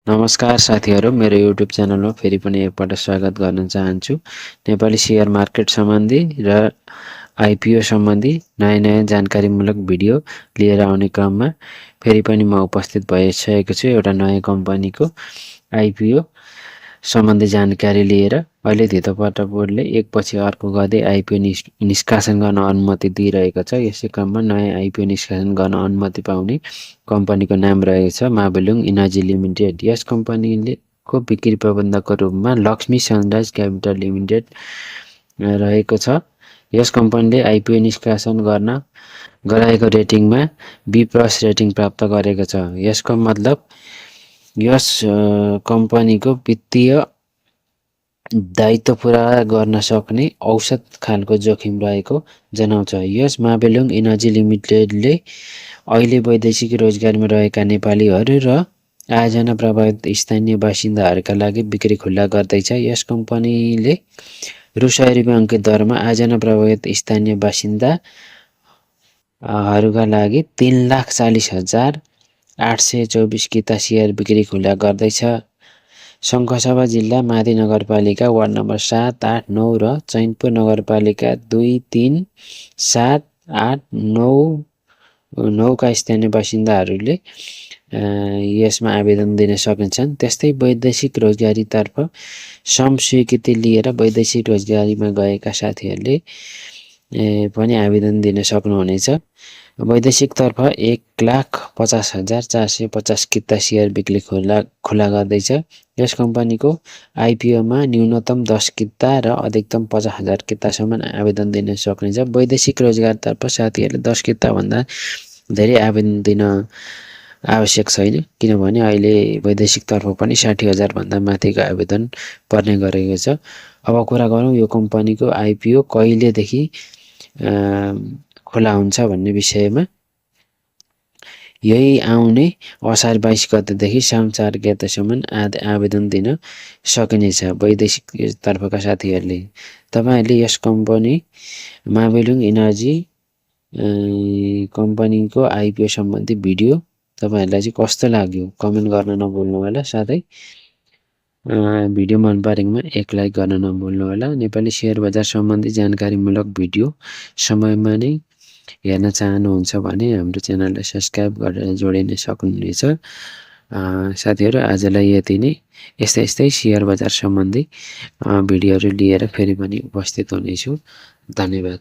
नमस्कार साथीहरू, मेरो युट्युब च्यानलमा फेरि पनि एकपल्ट स्वागत गर्न चाहन्छु। नेपाली सेयर मार्केट सम्बन्धी र आइपिओ सम्बन्धी नयाँ जानकारीमूलक भिडियो लिएर आउने क्रममा फेरि पनि म उपस्थित भइसकेको छु एउटा नयाँ कम्पनीको आइपिओ सम्बन्धी जानकारी लिएर। अहिले धितोपत्ता बोर्डले एकपछि अर्को गर्दै आइपिओ निष्कासन गर्न अनुमति दिइरहेको छ। यसै क्रममा नयाँ आइपिओ निष्कासन गर्न अनुमति पाउने कम्पनीको नाम रहेको छ माबेलुङ इनर्जी लिमिटेड। यस कम्पनीले को बिक्री प्रबन्धकको रूपमा लक्ष्मी सनराइज क्यापिटल लिमिटेड रहेको छ। यस कम्पनीले आइपिओ निष्कासन गर्न गराएको रेटिङमा बी+ रेटिङ प्राप्त गरेको छ। यसको मतलब यस कम्पनीको वित्तीय दायित्व पुरा गर्न सक्ने औसत खालको जोखिम रहेको जनाउँछ। यस माबेलुङ इनर्जी लिमिटेडले अहिले वैदेशिक रोजगारमा रहेका नेपालीहरू र आयोजना प्रभावित स्थानीय बासिन्दाहरूका लागि बिक्री खुल्ला गर्दैछ। यस कम्पनीले रु 100 अङ्कित दरमा आयोजना प्रभावित स्थानीय बासिन्दाहरूका लागि 3,40,824 किता सेयर बिक्री खुल्ला गर्दैछ। सङ्खुवासभा जिल्ला माथि नगरपालिका वार्ड नम्बर 7, 8, 9 र चैनपुर नगरपालिका 2, 3, 7, 8, 9 का स्थानीय बासिन्दाहरूले यसमा आवेदन दिन सकिन्छन्। त्यस्तै वैदेशिक रोजगारीतर्फ स्वीकृति लिएर वैदेशिक रोजगारीमा गएका साथीहरूले पनि आवेदन दिन सक्नुहुनेछ। वैदेशिकतर्फ 1,50,450 किता सेयर बिक्री खुला गर्दैछ। यस कम्पनीको आइपिओमा न्यूनतम 10 किता र अधिकतम 50,000 कितासम्म आवेदन दिन सक्नेछ। वैदेशिक रोजगारतर्फ साथीहरूले 10 किताभन्दा धेरै आवेदन दिन आवश्यक छैन, किनभने अहिले वैदेशिकतर्फ पनि 60,000 भन्दा माथिको आवेदन पर्ने गरेको छ। अब कुरा गरौँ यो कम्पनीको आइपिओ कहिलेदेखि खुला हुन्छ भन्ने विषयमा। यही आउने असार 22 गतेदेखि साउन 4 गतेसम्म आवेदन दिन सकिनेछ वैदेशिकतर्फका साथीहरूले। तपाईँहरूले यस कम्पनी माबेलुङ इनर्जी कम्पनीको आइपिओ सम्बन्धी भिडियो तपाईँहरूलाई चाहिँ कस्तो लाग्यो कमेन्ट गर्न नभुल्नु होला। साथै भिडियो मन परेकोमा एक लाइक गर्न नभुल्नु होला। नेपाली सेयर बजार सम्बन्धी जानकारीमूलक भिडियो समयमा नै हेर्न चाहनुहुन्छ भने हाम्रो च्यानललाई सब्सक्राइब गरेर जोडिन सक्नुहुनेछ। साथीहरू आजलाई यति नै। यस्तै सेयर बजार सम्बन्धी भिडियोहरू लिएर फेरि पनि उपस्थित हुनेछु। धन्यवाद।